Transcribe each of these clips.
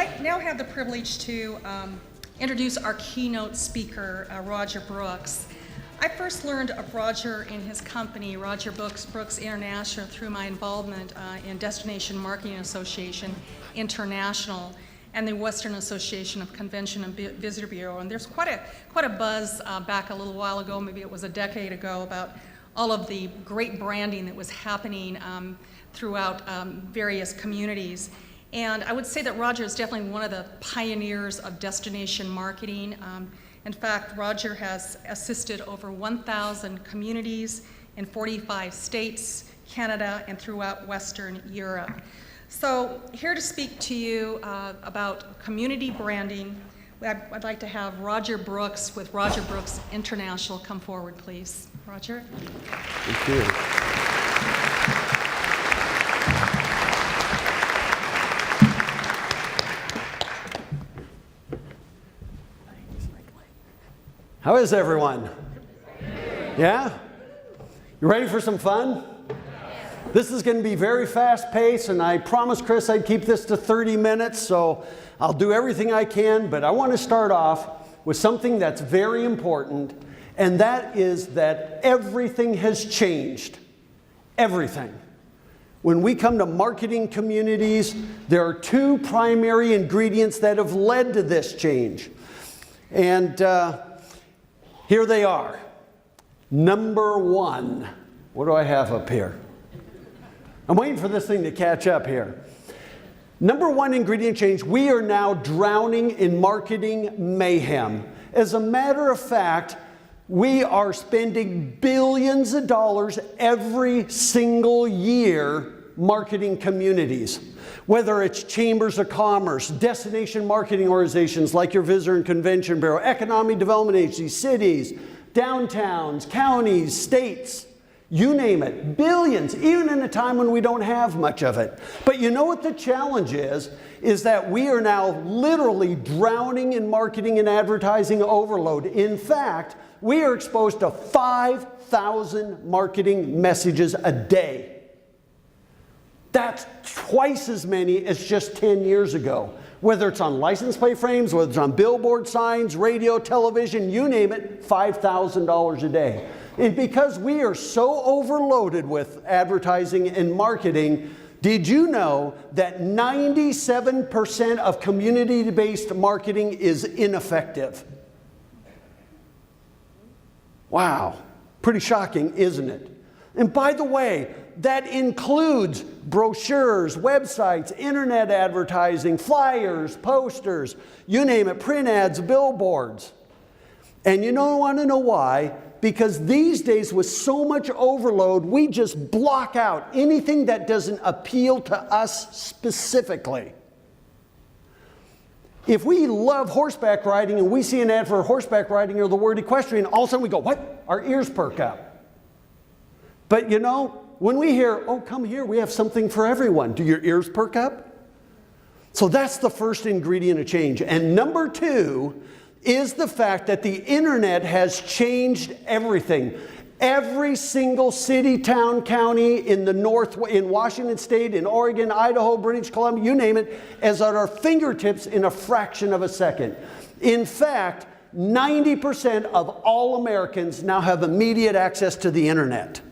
I now have the privilege to introduce our keynote speaker, Roger Brooks. I first learned of Roger in his company, Roger Brooks International, through my involvement in Destination Marketing Association International and the Western Association of Convention and Visitor Bureau. And there's quite a buzz back a little while ago, maybe it was a decade ago, about all of the great branding that was happening throughout various communities. And I would say that Roger is definitely one of the pioneers of destination marketing. In fact, Roger has assisted over 1,000 communities in 45 states, Canada, and throughout Western Europe. So here to speak to you about community branding, I'd like to have Roger Brooks with Roger Brooks International come forward, please. Roger. Thank you. How is everyone? Yeah? You ready for some fun? This is going to be very fast paced, and I promised Chris I'd keep this to 30 minutes, so I'll do everything I can, but I want to start off with something that's very important, and that is that everything has changed. Everything. When we come to marketing communities, there are two primary ingredients that have led to this change. And here they are. Number one. What do I have up here? I'm waiting for this thing to catch up here. Number one ingredient change, we are now drowning in marketing mayhem. As a matter of fact, we are spending billions of dollars every single year marketing communities. Whether it's chambers of commerce, destination marketing organizations like your Visitor and Convention Bureau, economic development agencies, cities, downtowns, counties, states, you name it, billions, even in a time when we don't have much of it. But you know what the challenge is that we are now literally drowning in marketing and advertising overload. In fact, we are exposed to 5,000 marketing messages a day. That's twice as many as just 10 years ago. Whether it's on license plate frames, whether it's on billboard signs, radio, television, you name it, $5,000 a day. And because we are so overloaded with advertising and marketing, did you know that 97% of community-based marketing is ineffective? Wow, pretty shocking, isn't it? And by the way, that includes brochures, websites, internet advertising, flyers, posters, you name it, print ads, billboards. And you don't want to know why? Because these days with so much overload, we just block out anything that doesn't appeal to us specifically. If we love horseback riding and we see an ad for horseback riding or the word equestrian, all of a sudden we go, what? Our ears perk up. But you know, when we hear, oh, come here, we have something for everyone, do your ears perk up? So that's the first ingredient of change. And number two is the fact that the internet has changed everything. Every single city, town, county in the north, in Washington State, in Oregon, Idaho, British Columbia, you name it, is at our fingertips in a fraction of a second. In fact, 90% of all Americans now have immediate access to the internet.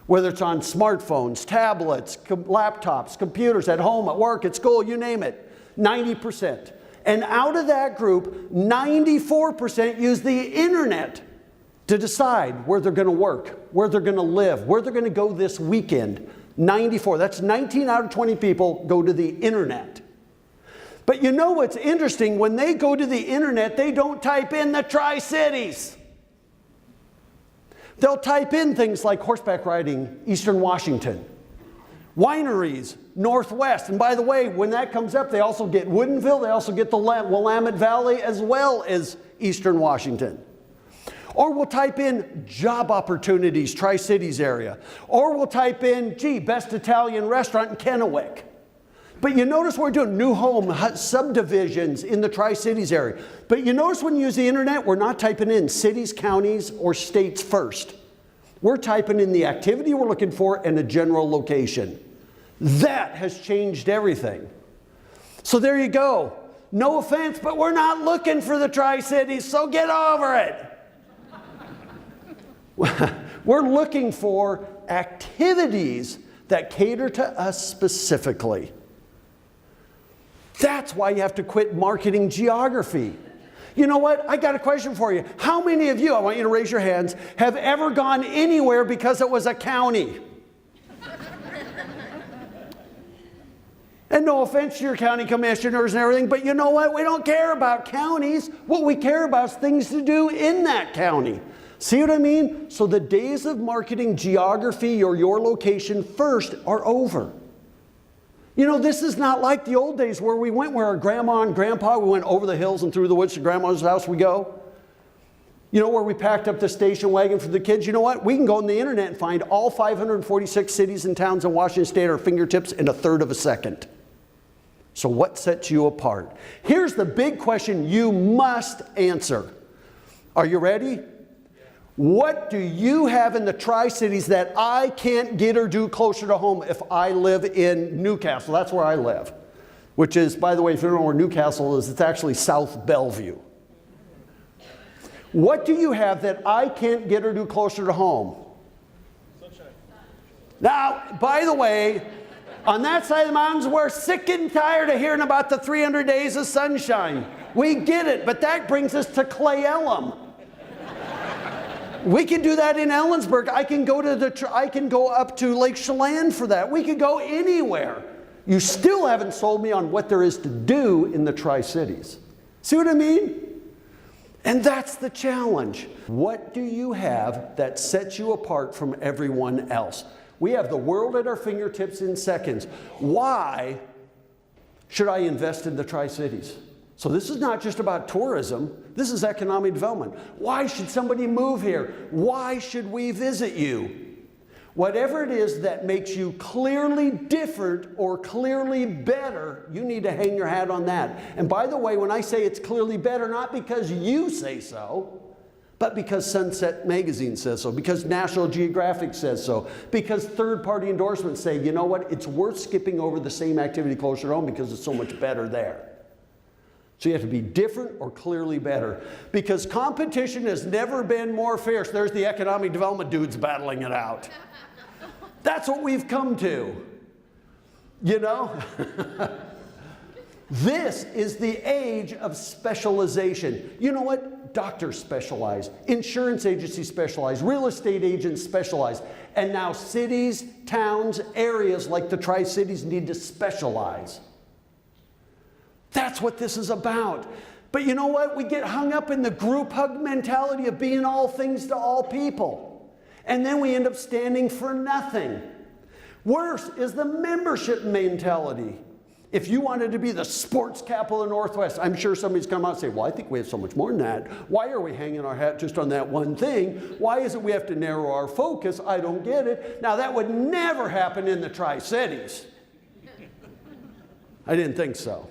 Whether it's on smartphones, tablets, laptops, computers, at home, at work, at school, you name it, 90%. And out of that group, 94% use the internet to decide where they're going to work, where they're going to live, where they're going to go this weekend. 94, that's 19 out of 20 people go to the internet. But you know what's interesting? When they go to the internet, they don't type in the Tri-Cities. They'll type in things like horseback riding, Eastern Washington, wineries, Northwest. And by the way, when that comes up, they also get Woodinville, they also get the Willamette Valley as well as Eastern Washington. Or we'll type in job opportunities, Tri-Cities area. Or we'll type in, gee, best Italian restaurant in Kennewick. But you notice we're doing new home subdivisions in the Tri-Cities area. But you notice when you use the internet, we're not typing in cities, counties, or states first. We're typing in the activity we're looking for and a general location. That has changed everything. So there you go. No offense, but we're not looking for the Tri-Cities, so get over it. We're looking for activities that cater to us specifically. That's why you have to quit marketing geography. You know what? I got a question for you. How many of you, I want you to raise your hands, have ever gone anywhere because it was a county? And no offense to your county commissioners and everything, but you know what? We don't care about counties. What we care about is things to do in that county. See what I mean? So the days of marketing geography or your location first are over. You know, this is not like the old days where we went where our grandma and grandpa, we went over the hills and through the woods to grandma's house we go. You know, where we packed up the station wagon for the kids. You know what? We can go on the internet and find all 546 cities and towns in Washington State at our fingertips in a third of a second. So what sets you apart? Here's the big question you must answer. Are you ready? What do you have in the Tri-Cities that I can't get or do closer to home if I live in Newcastle? That's where I live. Which is, by the way, if you don't know where Newcastle is, it's actually South Bellevue. What do you have that I can't get or do closer to home? Sunshine. Now, by the way, on that side of the mountains, we're sick and tired of hearing about the 300 days of sunshine. We get it, but that brings us to Clay Elum. We can do that in Ellensburg. I can go up to Lake Chelan for that. We could go anywhere. You still haven't sold me on what there is to do in the Tri-Cities. See what I mean? And that's the challenge. What do you have that sets you apart from everyone else? We have the world at our fingertips in seconds. Why should I invest in the Tri-Cities? So this is not just about tourism. This is economic development. Why should somebody move here? Why should we visit you? Whatever it is that makes you clearly different or clearly better, you need to hang your hat on that. And by the way, when I say it's clearly better, not because you say so, but because Sunset Magazine says so, because National Geographic says so, because third-party endorsements say, you know what, it's worth skipping over the same activity closer to home because it's so much better there. So you have to be different or clearly better. Because competition has never been more fierce. There's the economic development dudes battling it out. That's what we've come to. You know? This is the age of specialization. You know what? Doctors specialize. Insurance agencies specialize. Real estate agents specialize. And now cities, towns, areas like the Tri-Cities need to specialize. That's what this is about. But you know what? We get hung up in the group hug mentality of being all things to all people. And then we end up standing for nothing. Worse is the membership mentality. If you wanted to be the sports capital of the Northwest, I'm sure somebody's come out and say, well, I think we have so much more than that. Why are we hanging our hat just on that one thing? Why is it we have to narrow our focus? I don't get it. Now, that would never happen in the Tri-Cities. I didn't think so.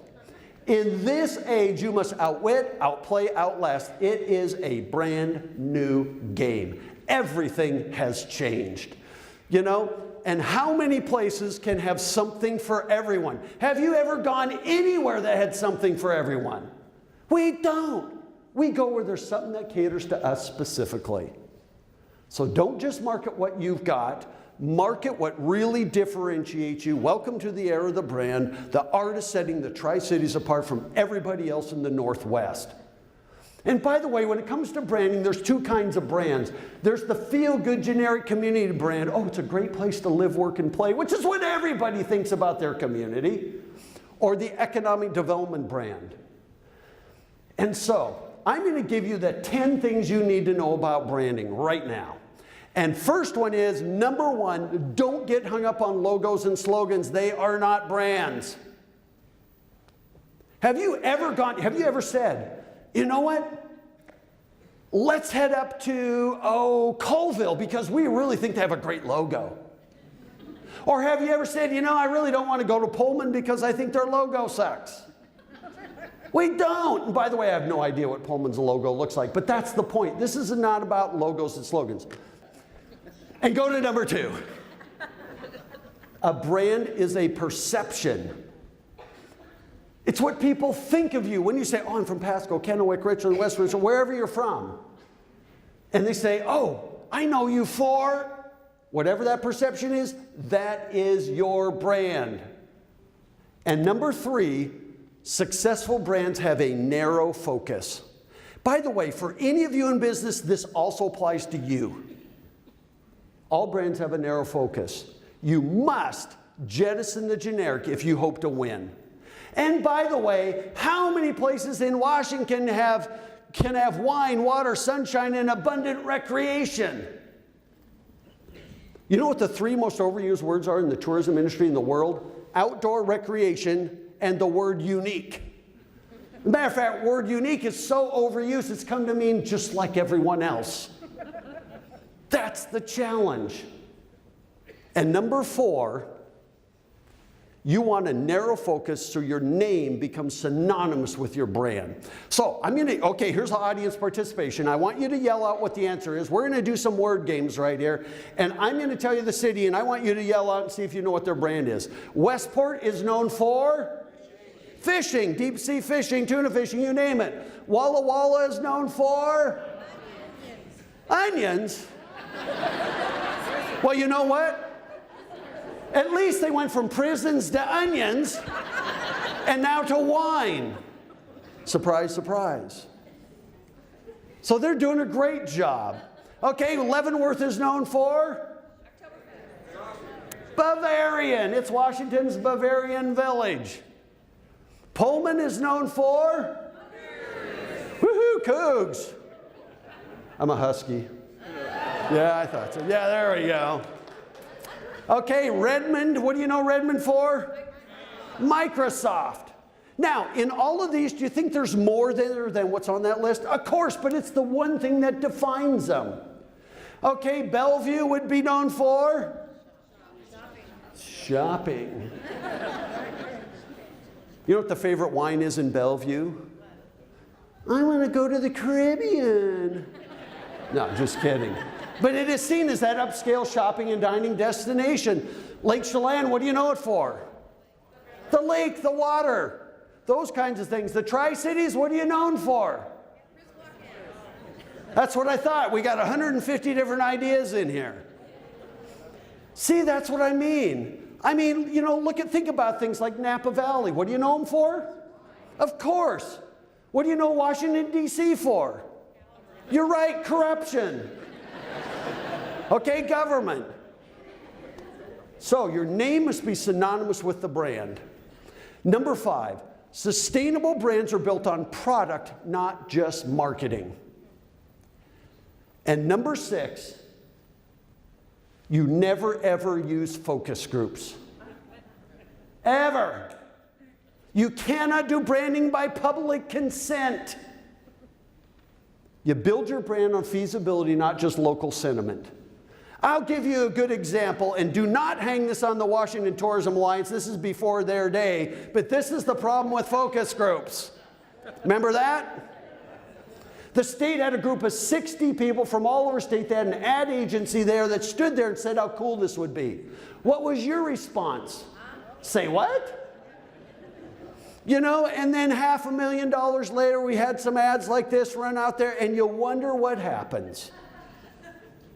In this age, you must outwit, outplay, outlast. It is a brand new game. Everything has changed. You know? And how many places can have something for everyone? Have you ever gone anywhere that had something for everyone? We don't. We go where there's something that caters to us specifically. So don't just market what you've got. Market what really differentiates you. Welcome to the era of the brand. The art is setting the Tri-Cities apart from everybody else in the Northwest. And by the way, when it comes to branding, there's two kinds of brands. There's the feel-good generic community brand. Oh, it's a great place to live, work, and play, which is what everybody thinks about their community. Or the economic development brand. And so, I'm going to give you the 10 things you need to know about branding right now. And first one is, number one, don't get hung up on logos and slogans. They are not brands. Have you ever said, you know what? Let's head up to, Colville because we really think they have a great logo. Or have you ever said, you know, I really don't want to go to Pullman because I think their logo sucks. We don't. And by the way, I have no idea what Pullman's logo looks like, but that's the point. This is not about logos and slogans. And go to number two. A brand is a perception. It's what people think of you when you say, oh, I'm from Pasco, Kennewick, Richland, Westminster, wherever you're from. And they say, oh, I know you for, whatever that perception is, that is your brand. And number 3, successful brands have a narrow focus. By the way, for any of you in business, this also applies to you. All brands have a narrow focus. You must jettison the generic if you hope to win. And by the way, how many places in Washington can have wine, water, sunshine, and abundant recreation? You know what the 3 most overused words are in the tourism industry in the world? Outdoor recreation and the word unique. As a matter of fact, word unique is so overused, it's come to mean just like everyone else. That's the challenge. And number 4, you want a narrow focus so your name becomes synonymous with your brand. So okay, here's the audience participation. I want you to yell out what the answer is. We're going to do some word games right here. And I'm going to tell you the city, and I want you to yell out and see if you know what their brand is. Westport is known for fishing, deep sea fishing, tuna fishing, you name it. Walla Walla is known for onions. Well, you know what? At least they went from prisons to onions and now to wine. Surprise, surprise. So they're doing a great job. Okay, Leavenworth is known for Bavarian. It's Washington's Bavarian village. Pullman is known for woohoo, Cougs. I'm a Husky. Yeah, I thought so. Yeah, there we go. Okay, Redmond, what do you know Redmond for? Microsoft. Now, in all of these, do you think there's more there than what's on that list? Of course, but it's the one thing that defines them. Okay, Bellevue would be known for? Shopping. You know what the favorite wine is in Bellevue? I want to go to the Caribbean. No, just kidding. But it is seen as that upscale shopping and dining destination. Lake Chelan, what do you know it for? The lake, the water, those kinds of things. The Tri-Cities, what are you known for? That's what I thought. We got 150 different ideas in here. See, that's what I mean. You know, think about things like Napa Valley. What do you know them for? Of course. What do you know Washington, D.C. for? You're right, corruption. Okay, government. So your name must be synonymous with the brand. Number 5, sustainable brands are built on product, not just marketing. And number 6, you never ever use focus groups. Ever. You cannot do branding by public consent. You build your brand on feasibility, not just local sentiment. I'll give you a good example, and do not hang this on the Washington Tourism Alliance. This is before their day, but this is the problem with focus groups. Remember that? The state had a group of 60 people from all over state. They had an ad agency there that stood there and said how cool this would be. What was your response? Say what? You know, and then $500,000 later, we had some ads like this run out there, and you wonder what happens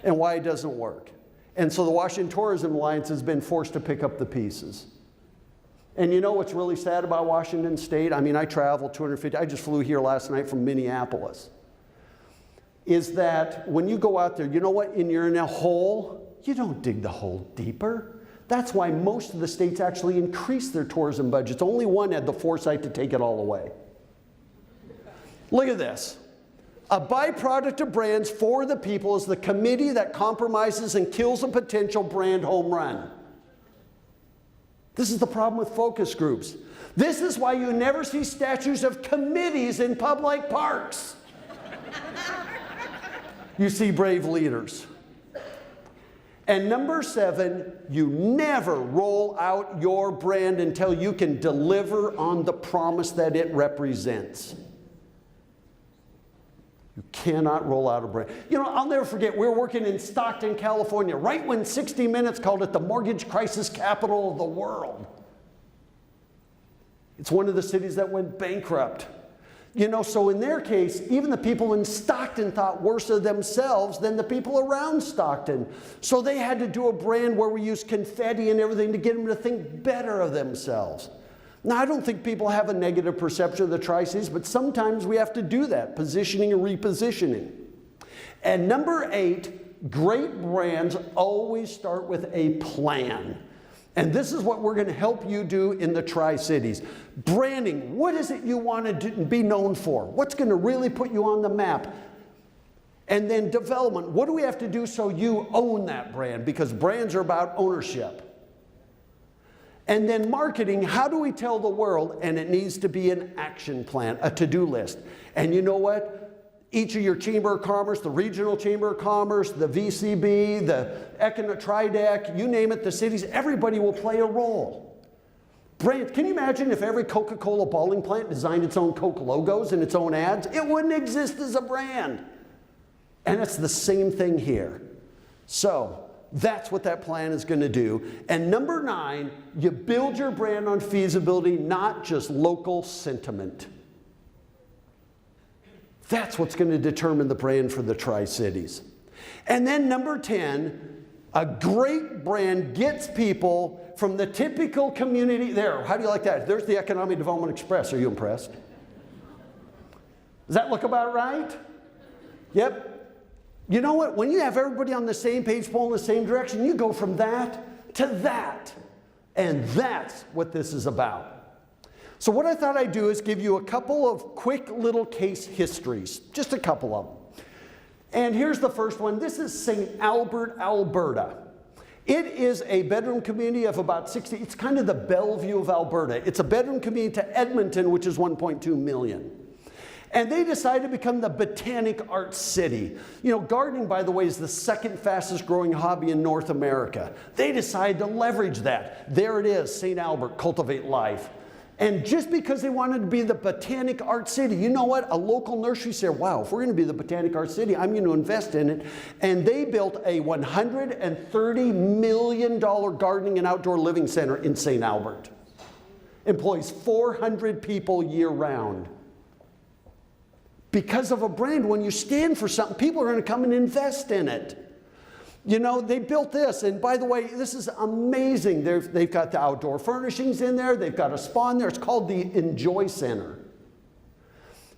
and why it doesn't work. And so the Washington Tourism Alliance has been forced to pick up the pieces. And you know what's really sad about Washington State? I travel 250, I just flew here last night from Minneapolis. Is that when you go out there, you know what? You're in a hole, you don't dig the hole deeper. That's why most of the states actually increased their tourism budgets. Only one had the foresight to take it all away. Look at this. A byproduct of brands for the people is the committee that compromises and kills a potential brand home run. This is the problem with focus groups. This is why you never see statues of committees in public parks. You see brave leaders. And number 7, you never roll out your brand until you can deliver on the promise that it represents. You cannot roll out a brand. You know, I'll never forget, we were working in Stockton, California, right when 60 Minutes called it the mortgage crisis capital of the world. It's one of the cities that went bankrupt. You know, so in their case, even the people in Stockton thought worse of themselves than the people around Stockton. So they had to do a brand where we use confetti and everything to get them to think better of themselves. Now, I don't think people have a negative perception of the Tri-Cities, but sometimes we have to do that, positioning and repositioning. And number 8, great brands always start with a plan. And this is what we're going to help you do in the Tri-Cities. Branding, what is it you want to be known for? What's going to really put you on the map? And then development, what do we have to do so you own that brand? Because brands are about ownership. And then marketing, how do we tell the world? And it needs to be an action plan, a to-do list. And you know what? Each of your Chamber of Commerce, the Regional Chamber of Commerce, the VCB, the TriDec, you name it, the cities, everybody will play a role. Brand, can you imagine if every Coca-Cola bottling plant designed its own Coke logos and its own ads? It wouldn't exist as a brand. And it's the same thing here. So that's what that plan is going to do. And number 9, you build your brand on feasibility, not just local sentiment. That's what's going to determine the brand for the Tri-Cities. And then number 10, a great brand gets people from the typical community. There, how do you like that? There's the Economic Development Express. Are you impressed? Does that look about right? Yep. You know what? When you have everybody on the same page pulling in the same direction, you go from that to that. And that's what this is about. So what I thought I'd do is give you a couple of quick little case histories, just a couple of them. And here's the first one. This is St. Albert, Alberta. It is a bedroom community of about 60, it's kind of the Bellevue of Alberta. It's a bedroom community to Edmonton, which is 1.2 million. And they decided to become the Botanic Arts City. You know, gardening, by the way, is the second fastest growing hobby in North America. They decided to leverage that. There it is, St. Albert, Cultivate Life. And just because they wanted to be the Botanic Arts City, you know what? A local nursery said, wow, if we're going to be the Botanic Arts City, I'm going to invest in it. And they built a $130 million gardening and outdoor living center in St. Albert. Employs 400 people year-round. Because of a brand, when you stand for something, people are going to come and invest in it. You know, they built this, and by the way, this is amazing. They've got the outdoor furnishings in there. They've got a spa in there. It's called the Enjoy Center.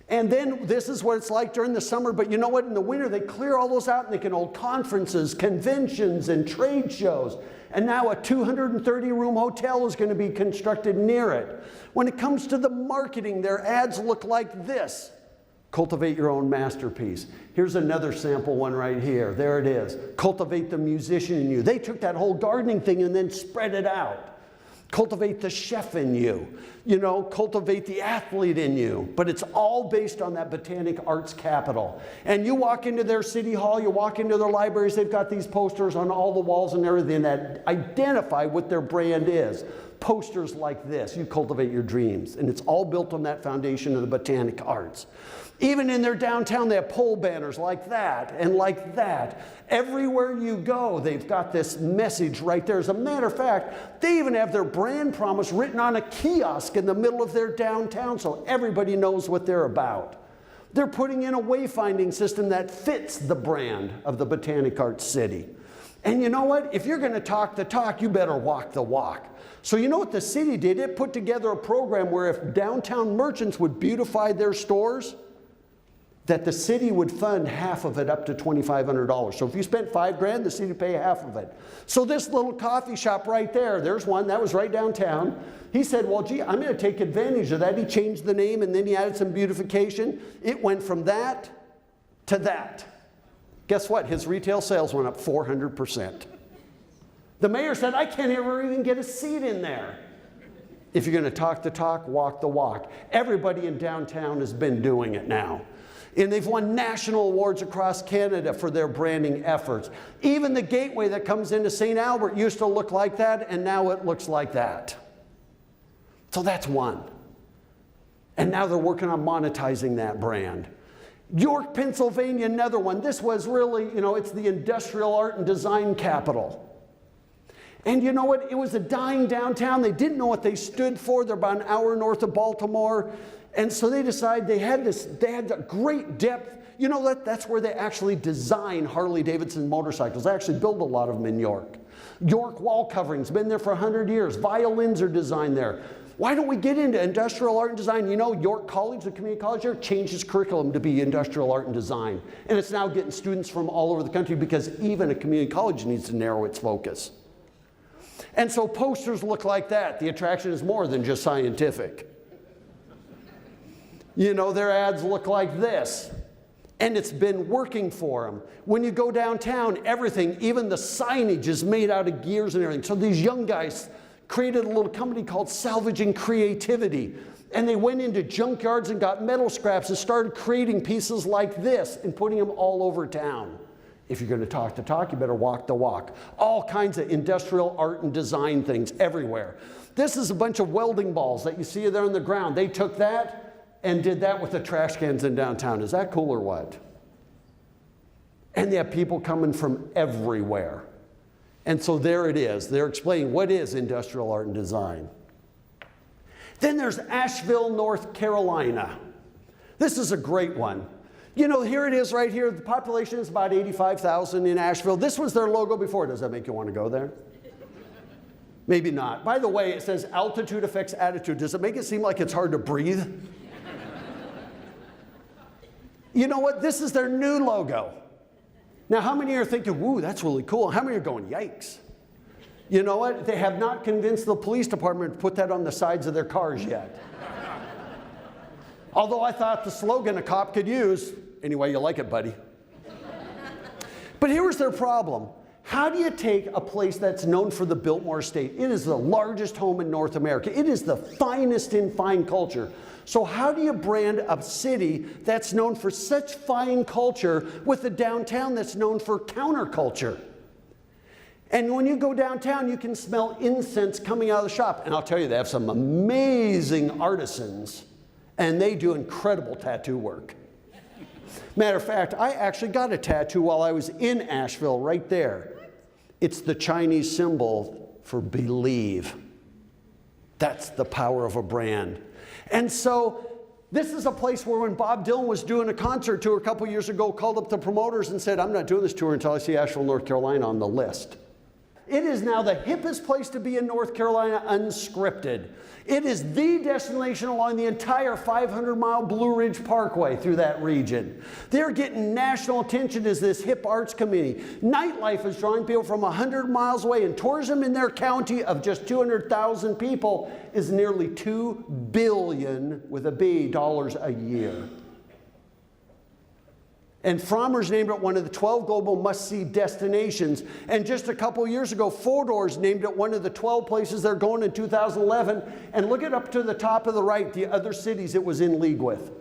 And then this is what it's like during the summer, but you know what? In the winter, they clear all those out and they can hold conferences, conventions, and trade shows. And now a 230-room hotel is going to be constructed near it. When it comes to the marketing, their ads look like this. Cultivate your own masterpiece. Here's another sample one right here. There it is. Cultivate the musician in you. They took that whole gardening thing and then spread it out. Cultivate the chef in you. You know, cultivate the athlete in you. But it's all based on that Botanic Arts capital. And you walk into their city hall, you walk into their libraries, they've got these posters on all the walls and everything that identify what their brand is. Posters like this, you cultivate your dreams. And it's all built on that foundation of the Botanic Arts. Even in their downtown, they have pole banners like that and like that. Everywhere you go, they've got this message right there. As a matter of fact, they even have their brand promise written on a kiosk in the middle of their downtown so everybody knows what they're about. They're putting in a wayfinding system that fits the brand of the Botanic Arts City. And you know what? If you're going to talk the talk, you better walk the walk. So you know what the city did? It put together a program where if downtown merchants would beautify their stores, that the city would fund half of it up to $2,500. So if you spent $5,000, the city would pay half of it. So this little coffee shop right there, there's one that was right downtown. He said, well, gee, I'm going to take advantage of that. He changed the name and then he added some beautification. It went from that to that. Guess what? His retail sales went up 400%. The mayor said, I can't ever even get a seat in there. If you're going to talk the talk, walk the walk. Everybody in downtown has been doing it now. And they've won national awards across Canada for their branding efforts. Even the gateway that comes into St. Albert used to look like that, and now it looks like that. So that's one. And now they're working on monetizing that brand. York, Pennsylvania, another one. This was really, you know, it's the industrial art and design capital. And you know what? It was a dying downtown. They didn't know what they stood for. They're about an hour north of Baltimore. And so they decided they had a great depth. You know, that's where they actually design Harley-Davidson motorcycles. They actually build a lot of them in York. York wall coverings, been there for 100 years. Violins are designed there. Why don't we get into industrial art and design? You know, York College, the community college there, changed its curriculum to be industrial art and design. And it's now getting students from all over the country because even a community college needs to narrow its focus. And so posters look like that. The attraction is more than just scientific. You know, their ads look like this. And it's been working for them. When you go downtown, everything, even the signage is made out of gears and everything. So these young guys created a little company called Salvaging Creativity. And they went into junkyards and got metal scraps and started creating pieces like this and putting them all over town. If you're going to talk the talk, you better walk the walk. All kinds of industrial art and design things everywhere. This is a bunch of welding balls that you see there on the ground. They took that and did that with the trash cans in downtown. Is that cool or what? And they have people coming from everywhere. And so there it is. They're explaining what is industrial art and design. Then there's Asheville, North Carolina. This is a great one. You know, here it is right here. The population is about 85,000 in Asheville. This was their logo before. Does that make you want to go there? Maybe not. By the way, it says altitude affects attitude. Does it make it seem like it's hard to breathe? You know what? This is their new logo. Now, how many are thinking, woo, that's really cool? How many are going, yikes? You know what? They have not convinced the police department to put that on the sides of their cars yet. Although I thought the slogan a cop could use, anyway, you like it, buddy. But here's their problem. How do you take a place that's known for the Biltmore Estate? It is the largest home in North America. It is the finest in fine culture. So how do you brand a city that's known for such fine culture with a downtown that's known for counterculture? And when you go downtown, you can smell incense coming out of the shop. And I'll tell you, they have some amazing artisans, and they do incredible tattoo work. Matter of fact, I actually got a tattoo while I was in Asheville, right there. It's the Chinese symbol for believe. That's the power of a brand. And so this is a place where when Bob Dylan was doing a concert tour a couple years ago, called up the promoters and said, I'm not doing this tour until I see Asheville, North Carolina on the list. It is now the hippest place to be in North Carolina, unscripted. It is the destination along the entire 500-mile Blue Ridge Parkway through that region. They're getting national attention as this hip arts community. Nightlife is drawing people from 100 miles away, and tourism in their county of just 200,000 people is nearly $2 billion, with a B, dollars a year. And Frommer's named it one of the 12 global must-see destinations. And just a couple years ago, Fodor's named it one of the 12 places they're going in 2011. And look it up to the top of the right, the other cities it was in league with.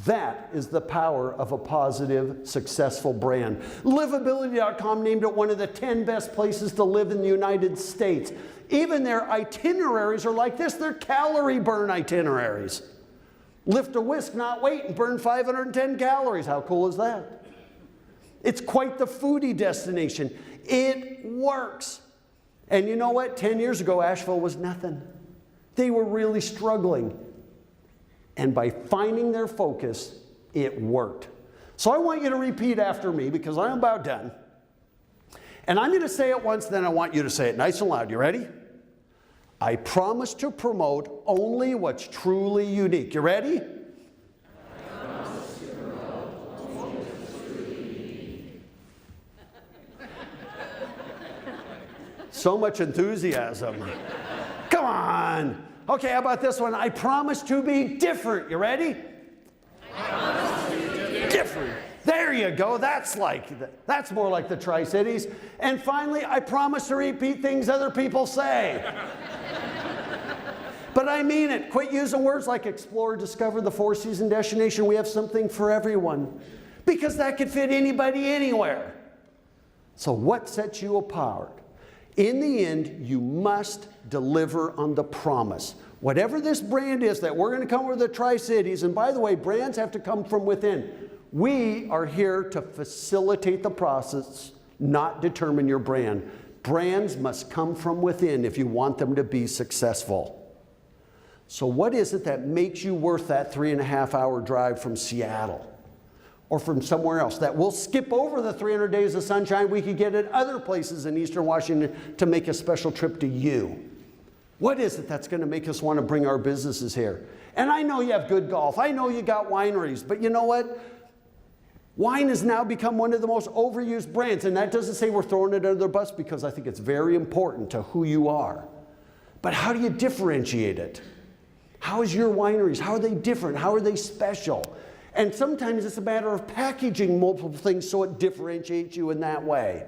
That is the power of a positive, successful brand. Livability.com named it one of the 10 best places to live in the United States. Even their itineraries are like this. They're calorie burn itineraries. Lift a whisk, not wait, and burn 510 calories. How cool is that? It's quite the foodie destination. It works. And you know what? 10 years ago, Asheville was nothing. They were really struggling. And by finding their focus, it worked. So I want you to repeat after me because I'm about done. And I'm going to say it once, then I want you to say it nice and loud. You ready? I promise to promote only what's truly unique. You ready? I promise to promote only what's truly unique. So much enthusiasm. Come on. Okay, how about this one? I promise to be different. You ready? I promise to be different. There you go. That's more like the Tri-Cities. And finally, I promise to repeat things other people say. But I mean it. Quit using words like explore, discover, the four-season destination. We have something for everyone. Because that could fit anybody anywhere. So what sets you apart? In the end, you must deliver on the promise. Whatever this brand is that we're going to come with the Tri-Cities, and by the way, brands have to come from within. We are here to facilitate the process, not determine your brand. Brands must come from within if you want them to be successful. So what is it that makes you worth that 3.5-hour drive from Seattle or from somewhere else? That we'll skip over the 300 days of sunshine we could get at other places in Eastern Washington to make a special trip to you. What is it that's going to make us want to bring our businesses here? And I know you have good golf. I know you got wineries. But you know what? Wine has now become one of the most overused brands. And that doesn't say we're throwing it under the bus, because I think it's very important to who you are. But how do you differentiate it? How is your wineries? How are they different? How are they special? And sometimes it's a matter of packaging multiple things so it differentiates you in that way.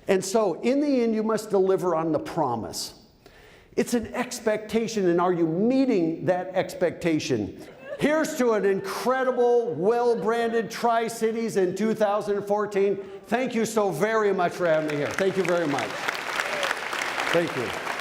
And so in the end, you must deliver on the promise. It's an expectation, and are you meeting that expectation? Here's to an incredible, well-branded Tri-Cities in 2014. Thank you so very much for having me here. Thank you very much. Thank you.